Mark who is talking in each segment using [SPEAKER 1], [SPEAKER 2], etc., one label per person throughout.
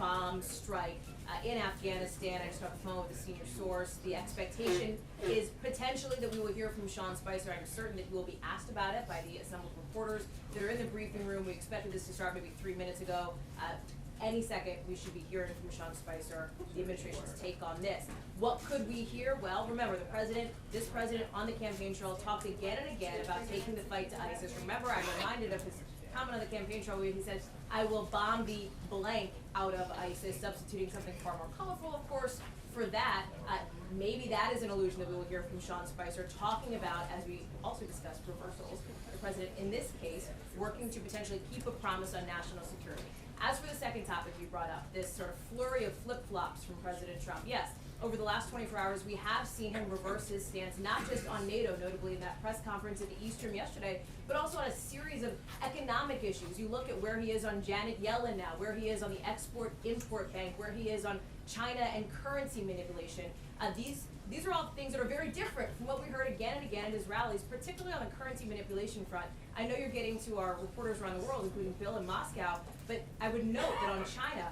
[SPEAKER 1] bomb strike in Afghanistan. I just got off the phone with a senior source. The expectation is potentially that we will hear from Sean Spicer. I'm certain that he will be asked about it by the assembled reporters that are in the briefing room. We expected this to start maybe 3 minutes ago. Any second, we should be hearing from Sean Spicer, the administration's take on this. What could we hear? Well, remember, this president on the campaign trail talked again and again about taking the fight to ISIS. Remember, I'm reminded of his comment on the campaign trail where he said, I will bomb the blank out of ISIS, substituting something far more colorful, of course, for that. Maybe that is an illusion that we will hear from Sean Spicer talking about, as we also discussed, reversals. The president, in this case, working to potentially keep a promise on national security. As for the second topic you brought up, this sort of flurry of flip-flops from President Trump, yes, over the last 24 hours, we have seen him reverse his stance, not just on NATO, notably in that press conference at the Eastern yesterday, but also on a series of economic issues. You look at where he is on Janet Yellen now, where he is on the Export-Import Bank, where he is on China and currency manipulation. These are all things that are very different from what we heard again and again at his rallies, particularly on the currency manipulation front. I know you're getting to our reporters around the world, including Bill in Moscow, but I would note that on China,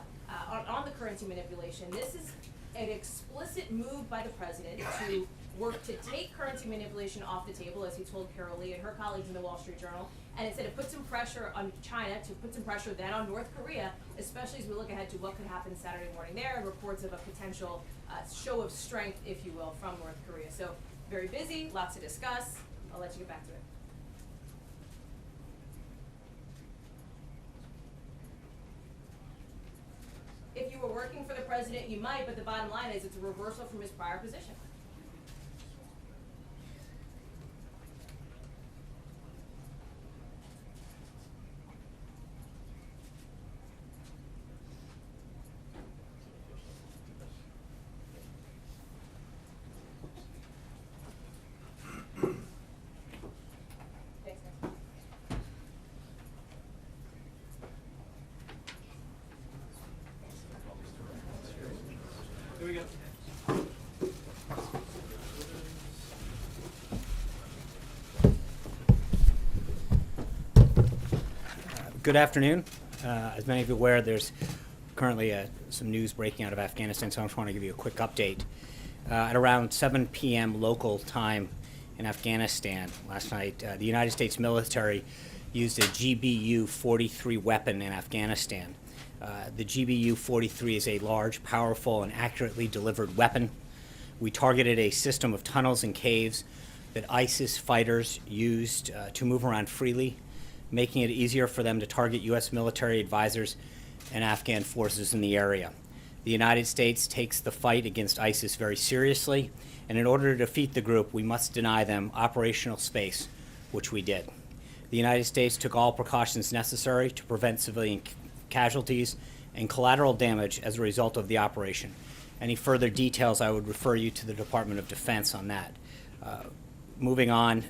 [SPEAKER 1] on the currency manipulation, this is an explicit move by the president to work to take currency manipulation off the table, as he told Carol Lee and her colleagues in the Wall Street Journal, and instead to put some pressure on China, to put some pressure then on North Korea, especially as we look ahead to what could happen Saturday morning there, and reports of a potential show of strength, if you will, from North Korea. So very busy, lots to discuss. I'll let you get back to it. If you were working for the president, you might, but the bottom line is it's a reversal from his prior position.
[SPEAKER 2] Here we go.
[SPEAKER 3] Good afternoon. As many of you are aware, there's currently some news breaking out of Afghanistan, so I just want to give you a quick update. At around 7 p.m. local time in Afghanistan last night, the United States military used a GBU-43 weapon in Afghanistan. The GBU-43 is a large, powerful, and accurately delivered weapon. We targeted a system of tunnels and caves that ISIS fighters used to move around freely, making it easier for them to target U.S. military advisors and Afghan forces in the area. The United States takes the fight against ISIS very seriously, and in order to defeat the group, we must deny them operational space, which we did. The United States took all precautions necessary to prevent civilian casualties and collateral damage as a result of the operation. Any further details, I would refer you to the Department of Defense on that. Moving on,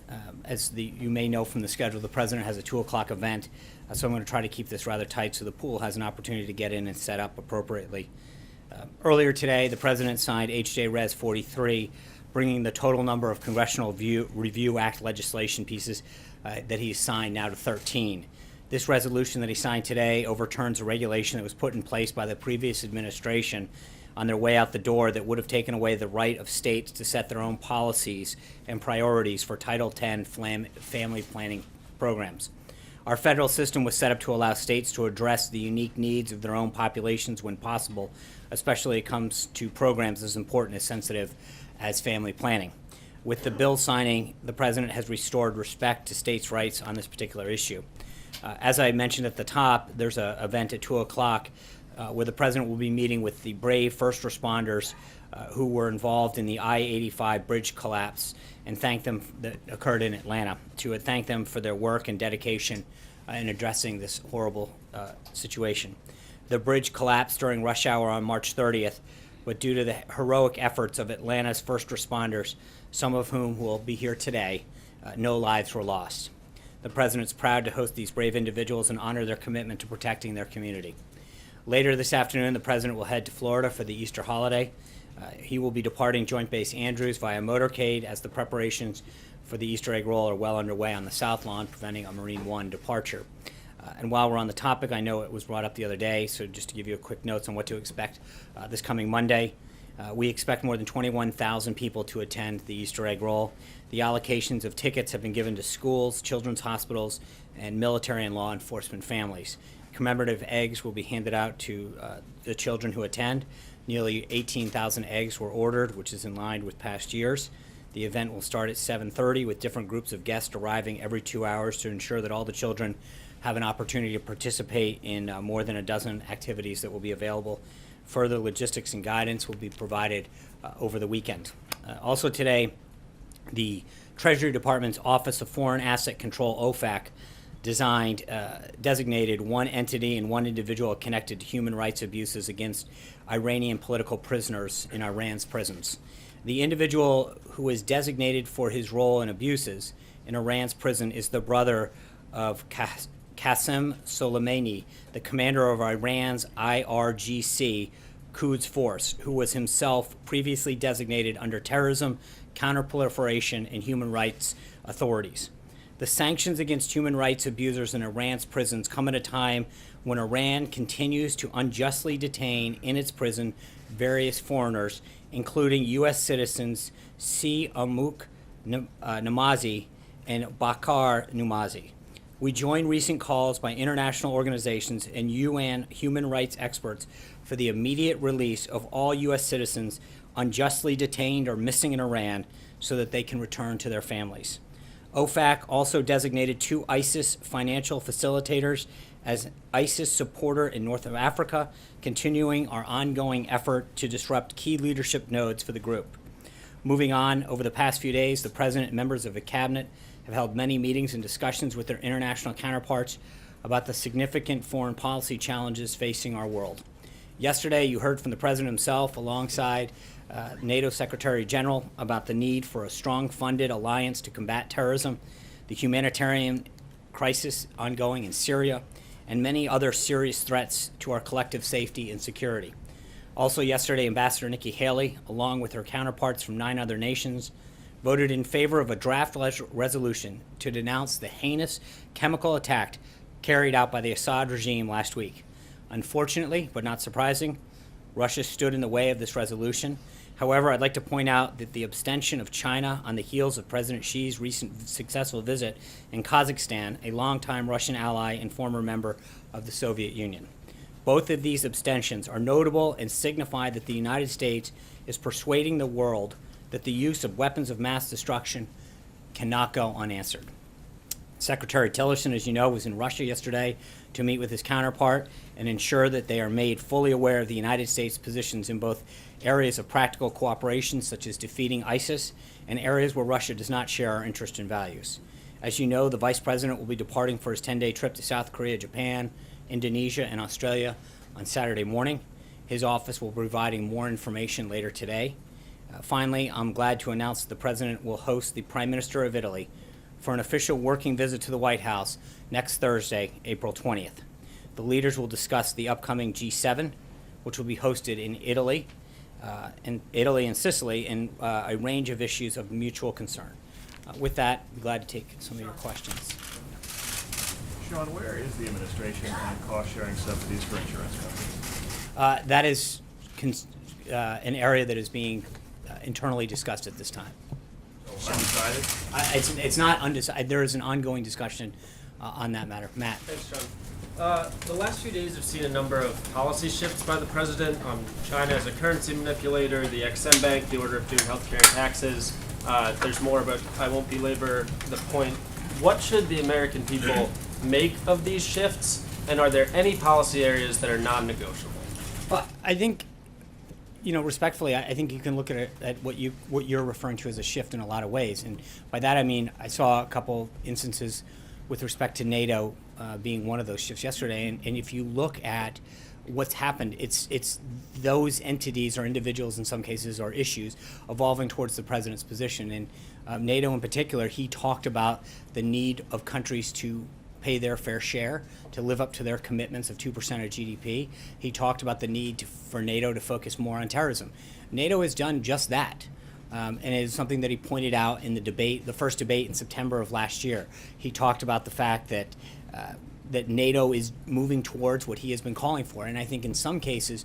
[SPEAKER 3] as you may know from the schedule, the President has a 2 o'clock event, so I'm going to try to keep this rather tight so the pool has an opportunity to get in and set up appropriately. Earlier today, the President signed H.J. Res. 43, bringing the total number of Congressional Review Act legislation pieces that he's signed now to 13. This resolution that he signed today overturns a regulation that was put in place by the previous administration on their way out the door that would have taken away the right of states to set their own policies and priorities for Title X family planning programs. Our federal system was set up to allow states to address the unique needs of their own populations when possible, especially when it comes to programs as important and sensitive as family planning. With the bill signing, the President has restored respect to states' rights on this particular issue. As I mentioned at the top, there's an event at 2 o'clock where the President will be meeting with the brave first responders who were involved in the I-85 bridge collapse and thank them that occurred in Atlanta, to thank them for their work and dedication in addressing this horrible situation. The bridge collapsed during rush hour on March 30th, but due to the heroic efforts of Atlanta's first responders, some of whom will be here today, no lives were lost. The President's proud to host these brave individuals and honor their commitment to protecting their community. Later this afternoon, the President will head to Florida for the Easter holiday. He will be departing Joint Base Andrews via motorcade as the preparations for the Easter egg roll are well underway on the South Lawn, preventing a Marine One departure. And while we're on the topic, I know it was brought up the other day, so just to give you a quick notes on what to expect this coming Monday. We expect more than 21,000 people to attend the Easter egg roll. The allocations of tickets have been given to schools, children's hospitals, and military and law enforcement families. Commemorative eggs will be handed out to the children who attend. Nearly 18,000 eggs were ordered, which is in line with past years. The event will start at 7:30 with different groups of guests arriving every 2 hours to ensure that all the children have an opportunity to participate in more than a dozen activities that will be available. Further logistics and guidance will be provided over the weekend. Also today, the Treasury Department's Office of Foreign Asset Control, OFAC, designated one entity and one individual connected to human rights abuses against Iranian political prisoners in Iran's prisons. The individual who is designated for his role in abuses in Iran's prison is the brother of Qasem Soleimani, the commander of Iran's IRGC Quds Force, who was himself previously designated under terrorism, counterproliferation, and human rights authorities. The sanctions against human rights abusers in Iran's prisons come at a time when Iran continues to unjustly detain in its prison various foreigners, including U.S. citizens Si Amuk Namazi and Bakar Numazi. We join recent calls by international organizations and UN human rights experts for the immediate release of all U.S. citizens unjustly detained or missing in Iran so that they can return to their families. OFAC also designated 2 ISIS financial facilitators as ISIS supporter in North Africa, continuing our ongoing effort to disrupt key leadership nodes for the group. Moving on, over the past few days, the President and members of the Cabinet have held many meetings and discussions with their international counterparts about the significant foreign policy challenges facing our world. Yesterday, you heard from the President himself alongside NATO Secretary General about the need for a strong funded alliance to combat terrorism, the humanitarian crisis ongoing in Syria, and many other serious threats to our collective safety and security. Also yesterday, Ambassador Nikki Haley, along with her counterparts from 9 other nations, voted in favor of a draft resolution to denounce the heinous chemical attack carried out by the Assad regime last week. Unfortunately, but not surprising, Russia stood in the way of this resolution. However, I'd like to point out that the abstention of China on the heels of President Xi's recent successful visit in Kazakhstan, a longtime Russian ally and former member of the Soviet Union. Both of these abstentions are notable and signify that the United States is persuading the world that the use of weapons of mass destruction cannot go unanswered. Secretary Tillerson, as you know, was in Russia yesterday to meet with his counterpart and ensure that they are made fully aware of the United States' positions in both areas of practical cooperation, such as defeating ISIS, and areas where Russia does not share our interests and values. As you know, the Vice President will be departing for his 10-day trip to South Korea, Japan, Indonesia, and Australia on Saturday morning. His office will be providing more information later today. Finally, I'm glad to announce that the President will host the Prime Minister of Italy for an official working visit to the White House next Thursday, April 20th. The leaders will discuss the upcoming G7, which will be hosted in Italy and Sicily, and a range of issues of mutual concern. With that, I'm glad to take some of your questions.
[SPEAKER 2] Sean, where is the administration on cost-sharing subsidies for insurance companies?
[SPEAKER 3] That is an area that is being internally discussed at this time.
[SPEAKER 2] Undecided?
[SPEAKER 3] It's not undecided. There is an ongoing discussion on that matter. Matt.
[SPEAKER 4] Thanks, John. The last few days have seen a number of policy shifts by the president on China as a currency manipulator, the XM Bank, the order of doing healthcare and taxes. There's more, but I won't belabor the point. What should the American people make of these shifts, and are there any policy areas that are non-negotiable?
[SPEAKER 3] Well, I think, respectfully, I think you can look at what you're referring to as a shift in a lot of ways, and by that I mean I saw a couple instances with respect to NATO being one of those shifts yesterday, and if you look at what's happened, it's those entities or individuals in some cases or issues evolving towards the president's position. And NATO in particular, he talked about the need of countries to pay their fair share, to live up to their commitments of 2% of GDP. He talked about the need for NATO to focus more on terrorism. NATO has done just that. And it is something that he pointed out in the first debate in September of last year. He talked about the fact that that NATO is moving towards what he has been calling for. And I think in some cases,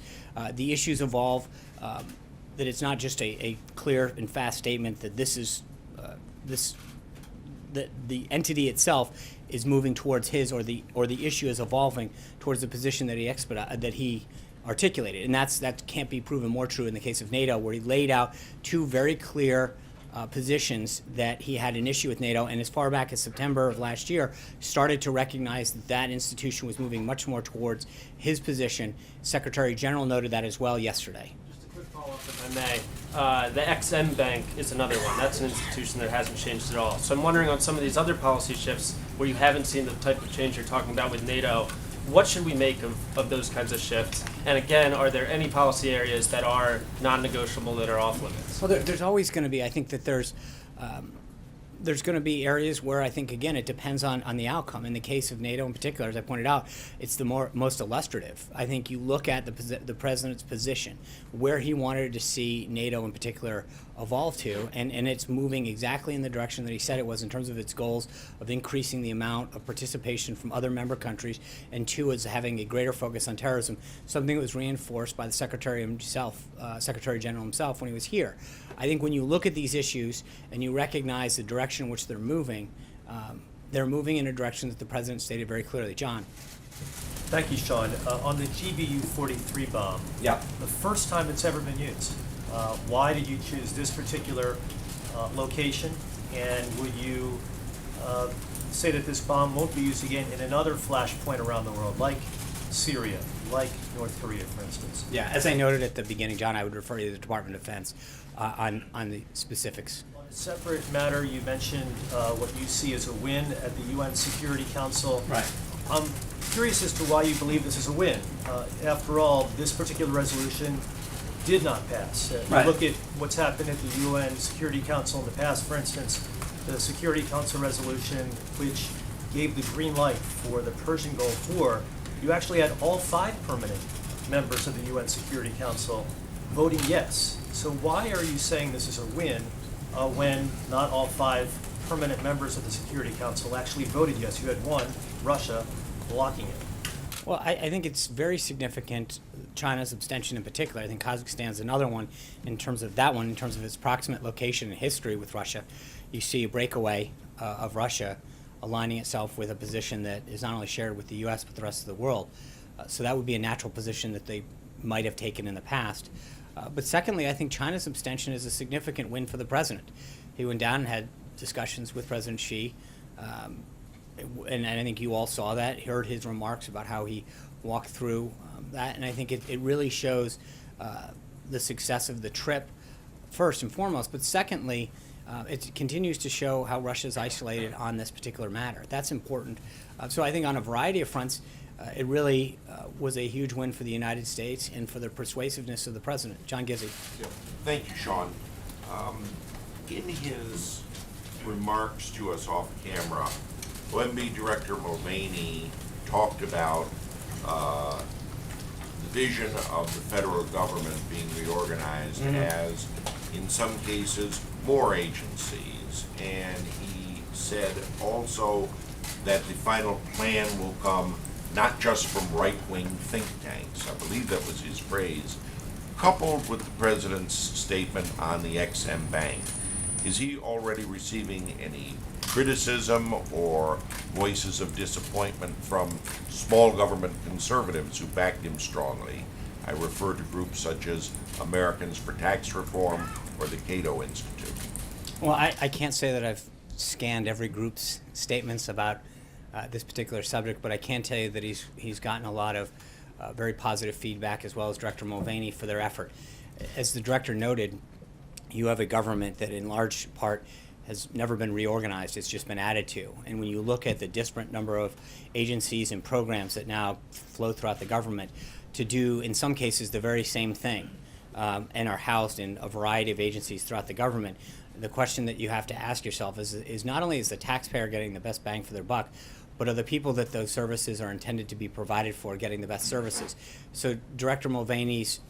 [SPEAKER 3] the issues evolve, that it's not just a clear and fast statement that this is that the entity itself is moving towards his, or the issue is evolving towards the position that he articulated. And that can't be proven more true in the case of NATO, where he laid out two very clear positions that he had an issue with NATO, and as far back as September of last year, started to recognize that that institution was moving much more towards his position. Secretary General noted that as well yesterday.
[SPEAKER 4] Just a quick follow-up, if I may. The XM Bank is another one. That's an institution that hasn't changed at all. So I'm wondering, on some of these other policy shifts where you haven't seen the type of change you're talking about with NATO, what should we make of those kinds of shifts? And again, are there any policy areas that are non-negotiable, that are off limits?
[SPEAKER 3] Well, there's always going to be. I think that there's going to be areas where I think, again, it depends on the outcome. In the case of NATO in particular, as I pointed out, it's the most illustrative. I think you look at the president's position, where he wanted to see NATO in particular evolve to, and it's moving exactly in the direction that he said it was in terms of its goals of increasing the amount of participation from other member countries, and two, is having a greater focus on terrorism, something that was reinforced by the Secretary General himself when he was here. I think when you look at these issues and you recognize the direction in which they're moving in a direction that the president stated very clearly. John.
[SPEAKER 5] Thank you, Sean. On the GBU-43 bomb,
[SPEAKER 6] Yeah.
[SPEAKER 5] the first time it's ever been used, why did you choose this particular location? And would you say that this bomb won't be used again in another flashpoint around the world, like Syria, like North Korea, for instance?
[SPEAKER 3] Yeah, as I noted at the beginning, John, I would refer you to the Department of Defense on the specifics.
[SPEAKER 5] On a separate matter, you mentioned what you see as a win at the UN Security Council.
[SPEAKER 6] Right.
[SPEAKER 5] I'm curious as to why you believe this is a win. After all, this particular resolution did not pass.
[SPEAKER 6] Right.
[SPEAKER 5] You look at what's happened at the UN Security Council in the past, for instance, the Security Council resolution, which gave the green light for the Persian Gulf War, you actually had all 5 permanent members of the UN Security Council voting yes. So why are you saying this is a win when not all 5 permanent members of the Security Council actually voted yes? You had one, Russia, blocking it.
[SPEAKER 3] Well, I think it's very significant, China's abstention in particular. I think Kazakhstan's another one in terms of its proximate location and history with Russia. You see a breakaway of Russia aligning itself with a position that is not only shared with the U.S. but the rest of the world. So that would be a natural position that they might have taken in the past. But secondly, I think China's abstention is a significant win for the president. He went down and had discussions with President Xi, and I think you all saw that, heard his remarks about how he walked through that, and I think it really shows the success of the trip, first and foremost, but secondly, it continues to show how Russia's isolated on this particular matter. That's important. So I think on a variety of fronts, it really was a huge win for the United States and for the persuasiveness of the president. John Gizzi.
[SPEAKER 6] Yeah. Thank you, Sean. In his remarks to us off camera, OMB Director Mulvaney talked about the vision of the federal government being reorganized as, in some cases, more agencies. And he said also that the final plan will come not just from right-wing think tanks. I believe that was his phrase. Coupled with the president's statement on the XM Bank, is he already receiving any criticism or voices of disappointment from small government conservatives who backed him strongly? I refer to groups such as Americans for Tax Reform or the Cato Institute.
[SPEAKER 3] Well, I can't say that I've scanned every group's statements about this particular subject, but I can tell you that he's gotten a lot of very positive feedback, as well as Director Mulvaney, for their effort. As the director noted, you have a government that in large part has never been reorganized, it's just been added to. And when you look at the disparate number of agencies and programs that now flow throughout the government to do, in some cases, the very same thing, and are housed in a variety of agencies throughout the government, the question that you have to ask yourself is not only is the taxpayer getting the best bang for their buck, but are the people that those services are intended to be provided for getting the best services? So Director Mulvaney's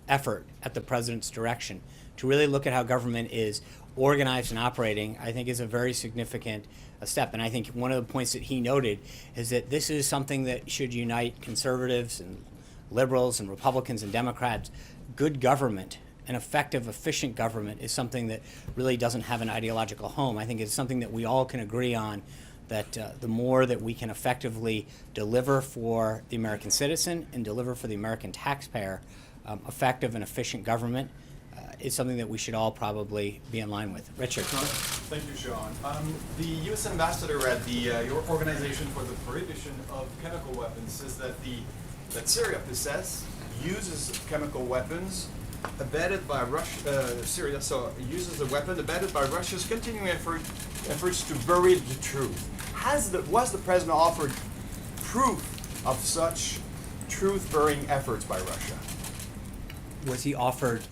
[SPEAKER 3] effort at the president's direction to really look at how government is organized and operating, I think is a very significant step. And I think one of the points that he noted is that this is something that should unite conservatives and liberals and Republicans and Democrats. Good government, an effective, efficient government, is something that really doesn't have an ideological home. I think it's something that we all can agree on, that the more that we can effectively deliver for the American citizen and deliver for the American taxpayer, effective and efficient government is something that we should all probably be in line with. Richard.
[SPEAKER 7] Thank you, Sean. The U.S. ambassador at your Organization for the Prohibition of Chemical Weapons says that that Syria uses chemical weapons abetted by Russia. Syria uses a weapon abetted by Russia's continuing efforts to bury the truth. Was the president offered proof of such truth-burying efforts by Russia?
[SPEAKER 3] Was he offered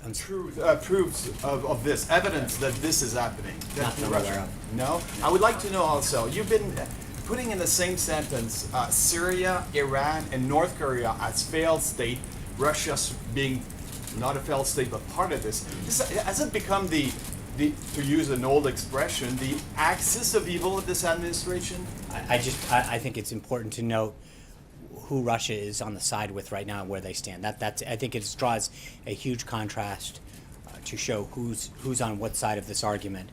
[SPEAKER 7] Proofs of this, evidence that this is happening?
[SPEAKER 3] Not that I'm aware of.
[SPEAKER 7] No? I would like to know also, you've been putting in the same sentence Syria, Iran, and North Korea as failed state, Russia being not a failed state but part of this. Has it become the, to use an old expression, the axis of evil of this administration?
[SPEAKER 3] I think it's important to note who Russia is on the side with right now and where they stand. I think it draws a huge contrast to show who's on what side of this argument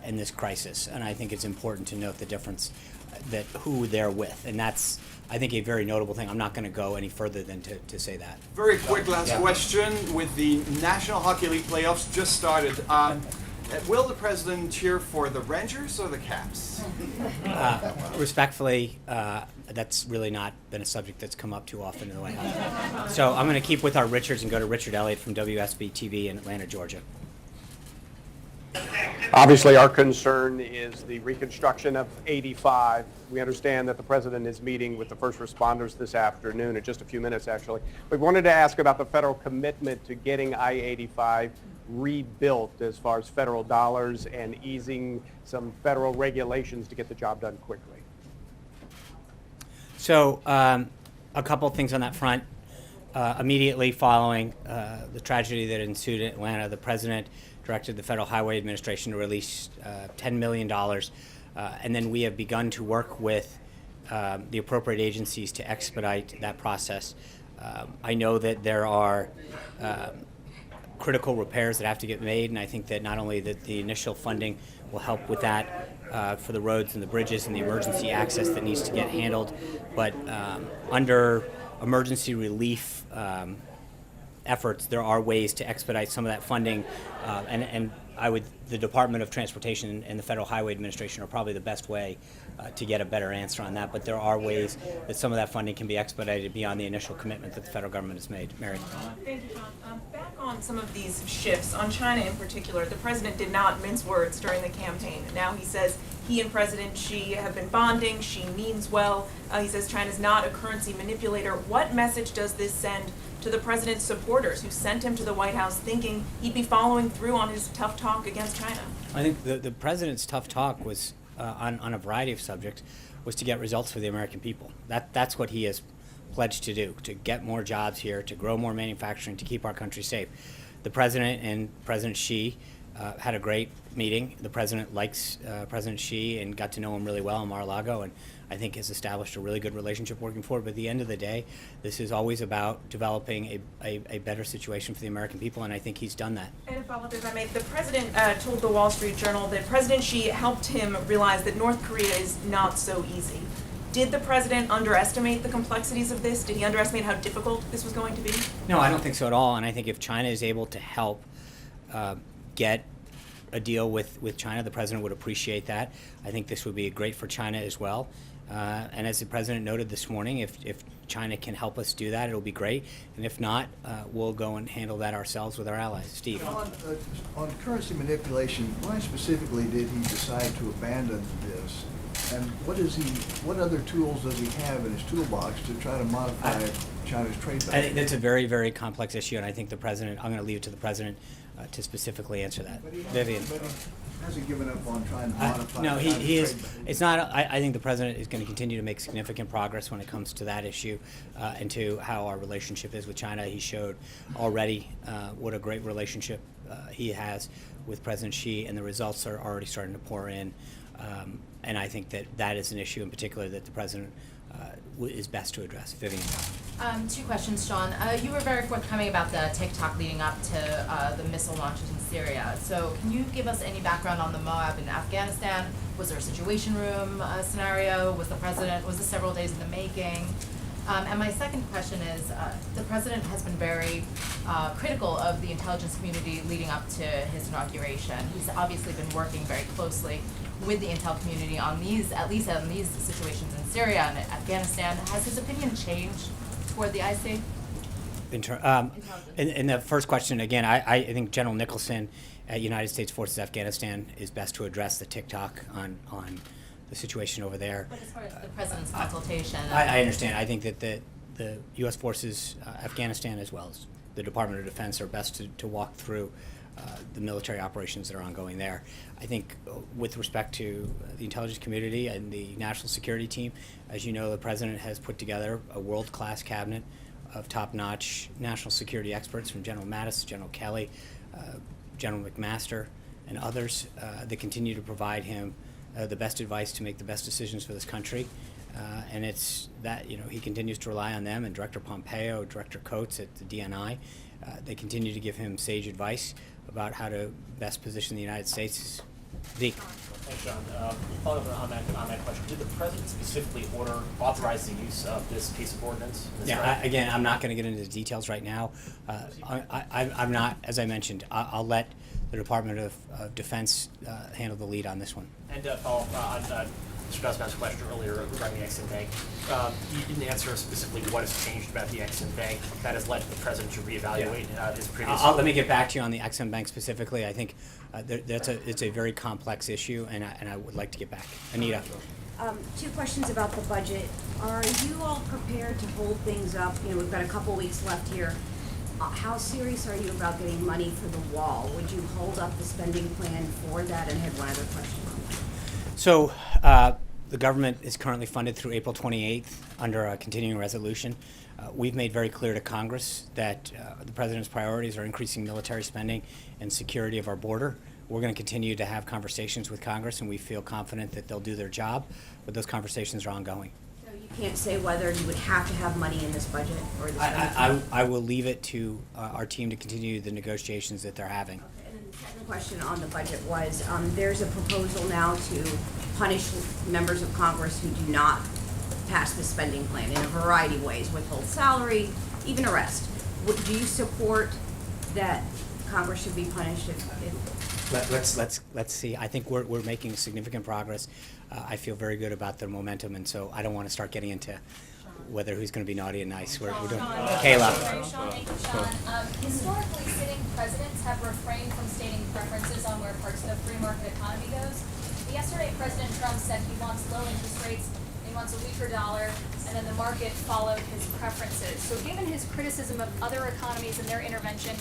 [SPEAKER 3] in this crisis. And I think it's important to note the difference that who they're with. And that's, I think, a very notable thing. I'm not going to go any further than to say that.
[SPEAKER 7] Very quick last question. With the National Hockey League playoffs just started, will the president cheer for the Rangers or the Caps?
[SPEAKER 3] Respectfully, that's really not been a subject that's come up too often in the White House. So I'm going to keep with our Richards and go to Richard Elliott from WSB TV in Atlanta, Georgia.
[SPEAKER 8] Obviously, our concern is the reconstruction of 85. We understand that the president is meeting with the first responders this afternoon, in just a few minutes, actually. We wanted to ask about the federal commitment to getting I-85 rebuilt as far as federal dollars and easing some federal regulations to get the job done quickly.
[SPEAKER 3] So a couple of things on that front. Immediately following the tragedy that ensued in Atlanta, the president directed the Federal Highway Administration to release $10 million. And then we have begun to work with the appropriate agencies to expedite that process. I know that there are critical repairs that have to get made, and I think that not only that the initial funding will help with that for the roads and the bridges and the emergency access that needs to get handled, but under emergency relief efforts, there are ways to expedite some of that funding, and the Department of Transportation and the Federal Highway Administration are probably the best way to get a better answer on that. But there are ways that some of that funding can be expedited beyond the initial commitment that the federal government has made. Mary.
[SPEAKER 9] Thank you, Sean. Back on some of these shifts, on China in particular, the president did not mince words during the campaign. Now he says he and President Xi have been bonding. Xi means well. He says China's not a currency manipulator. What message does this send to the president's supporters who sent him to the White House thinking he'd be following through on his tough talk against China?
[SPEAKER 3] I think the president's tough talk was on a variety of subjects, was to get results for the American people. That's what he has pledged to do, to get more jobs here, to grow more manufacturing, to keep our country safe. The president and President Xi had a great meeting. The president likes President Xi and got to know him really well in Mar-a-Lago, and I think has established a really good relationship working forward. But at the end of the day, this is always about developing a better situation for the American people, and I think he's done that.
[SPEAKER 9] And a follow-up, if I may, the president told the Wall Street Journal that President Xi helped him realize that North Korea is not so easy. Did the president underestimate the complexities of this? Did he underestimate how difficult this was going to be?
[SPEAKER 3] No, I don't think so at all, and I think if China is able to help get a deal with China, the president would appreciate that. I think this would be great for China as well. And as the president noted this morning, if China can help us do that, it'll be great. And if not, we'll go and handle that ourselves with our allies. Steve.
[SPEAKER 10] On currency manipulation, why specifically did he decide to abandon this And what other tools does he have in his toolbox to try to modify China's trade
[SPEAKER 3] I think
[SPEAKER 10] balance?
[SPEAKER 3] that's a very, very complex issue, and I think the president, I'm going to leave it to the president to specifically answer that. Vivian.
[SPEAKER 10] But he hasn't given up on trying to modify
[SPEAKER 3] No,
[SPEAKER 10] China's
[SPEAKER 3] he is,
[SPEAKER 10] trade balance.
[SPEAKER 3] it's not, I think the president is going to continue to make significant progress when it comes to that issue and to how our relationship is with China. He showed already what a great relationship he has with President Xi, and the results are already starting to pour in. And I think that that is an issue in particular that the president is best to address. Vivian.
[SPEAKER 11] Two questions, Sean. You were very forthcoming about the TikTok leading up to the missile launches in Syria. So can you give us any background on the Moab in Afghanistan? Was there a situation room scenario? Was this several days in the making? And my second question is, the president has been very critical of the intelligence community leading up to his inauguration. He's obviously been working very closely with the intel community on at least on these situations in Syria and Afghanistan. Has his opinion changed toward the IC?
[SPEAKER 3] In the first question, again, I think General Nicholson at United States Forces Afghanistan is best to address the TikTok on the situation over there.
[SPEAKER 11] But as far as the president's consultation.
[SPEAKER 3] I understand. I think that the U.S. Forces Afghanistan, as well as the Department of Defense, are best to walk through the military operations that are ongoing there. I think with respect to the intelligence community and the national security team, as you know, the president has put together a world-class cabinet of top-notch national security experts, from General Mattis, General Kelly, General McMaster, and others that continue to provide him the best advice to make the best decisions for this country. And it's that, he continues to rely on them, and Director Pompeo, Director Coates at the DNI, they continue to give him sage advice about how to best position the United States. Zeke.
[SPEAKER 12] Thanks, John. Following up on that question, did the president specifically authorize the use of this piece of ordinance?
[SPEAKER 3] Again, I'm not going to get into the details right now. I'm not, as I mentioned, I'll let the Department of Defense handle the lead on this one.
[SPEAKER 12] And follow up on Mr. Gusman's question earlier regarding the Exim Bank. You didn't answer specifically what has changed about the Exim Bank that has led the president to reevaluate his previous.
[SPEAKER 3] Let me get back to you on the Exim Bank specifically. I think it's a very complex issue, and I would like to get back. Anita.
[SPEAKER 13] Two questions about the budget. Are you all prepared to hold things up? We've got a couple weeks left here. How serious are you about getting money for the wall? Would you hold up the spending plan for that? And I had one other question.
[SPEAKER 3] So the government is currently funded through April 28th under a continuing resolution. We've made very clear to Congress that the president's priorities are increasing military spending and security of our border. We're going to continue to have conversations with Congress, and we feel confident that they'll do their job, but those conversations are ongoing.
[SPEAKER 13] So you can't say whether you would have to have money in this budget or this
[SPEAKER 3] I will leave it to our team to continue the negotiations that they're having.
[SPEAKER 13] Okay, and then the second question on the budget was, there's a proposal now to punish members of Congress who do not pass the spending plan in a variety of ways, withhold salary, even arrest. Do you support that Congress should be punished
[SPEAKER 3] Let's see. I think we're making significant progress. I feel very good about the momentum, and so I don't want to start getting into whether who's going to be naughty and nice. We're doing Kayla.
[SPEAKER 14] Sean, thank you, Sean. Historically, sitting presidents have refrained from stating preferences on where parts of the free market economy goes. Yesterday, President Trump said he wants low interest rates, he wants a weaker dollar, and then the market followed his preferences. So given his criticism of other economies and their intervention,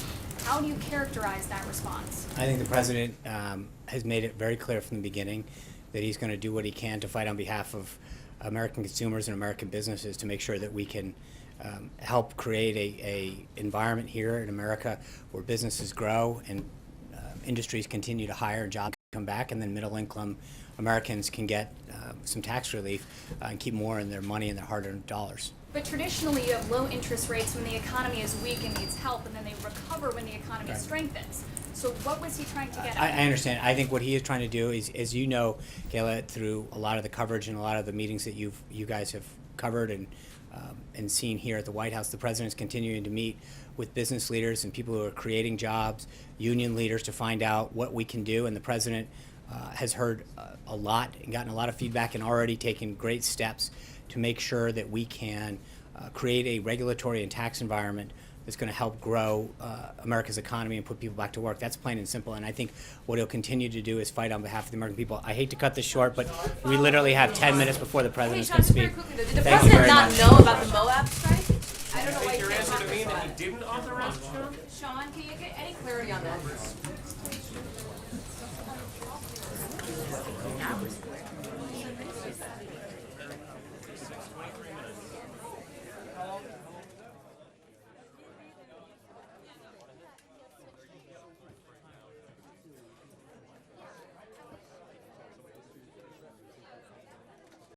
[SPEAKER 14] how do you characterize that response?
[SPEAKER 3] I think the president has made it very clear from the beginning that he's going to do what he can to fight on behalf of American consumers and American businesses to make sure that we can help create a environment here in America where businesses grow and industries continue to hire and jobs come back, and then middle income Americans can get some tax relief and keep more in their money and their hard-earned dollars.
[SPEAKER 14] But traditionally, you have low interest rates when the economy is weak and needs help, and then they recover when the economy strengthens. So what was he trying to get at?
[SPEAKER 3] I understand. I think what he is trying to do is, as you know, Kayla, through a lot of the coverage and a lot of the meetings that you guys have covered and seen here at the White House, the president is continuing to meet with business leaders and people who are creating jobs, union leaders, to find out what we can do. And the president has heard a lot and gotten a lot of feedback and already taken great steps to make sure that we can create a regulatory and tax environment that's going to help grow America's economy and put people back to work. That's plain and simple. And I think what he'll continue to do is fight on behalf of the American people. I hate to cut this short, but we literally have 10 minutes before the
[SPEAKER 1] Hey,
[SPEAKER 3] president
[SPEAKER 1] Sean,
[SPEAKER 3] can
[SPEAKER 1] just very
[SPEAKER 3] speak.
[SPEAKER 1] quickly, though, did the
[SPEAKER 3] Thank you
[SPEAKER 1] president
[SPEAKER 3] very
[SPEAKER 1] not
[SPEAKER 3] much.
[SPEAKER 1] know about the Moab strike? I don't know why you
[SPEAKER 4] Your
[SPEAKER 1] can't
[SPEAKER 4] answer
[SPEAKER 1] talk
[SPEAKER 4] to
[SPEAKER 1] this
[SPEAKER 4] me that
[SPEAKER 1] about
[SPEAKER 4] he
[SPEAKER 1] it.
[SPEAKER 4] didn't authorize it, Sean?
[SPEAKER 1] Sean, can you get any clarity on that?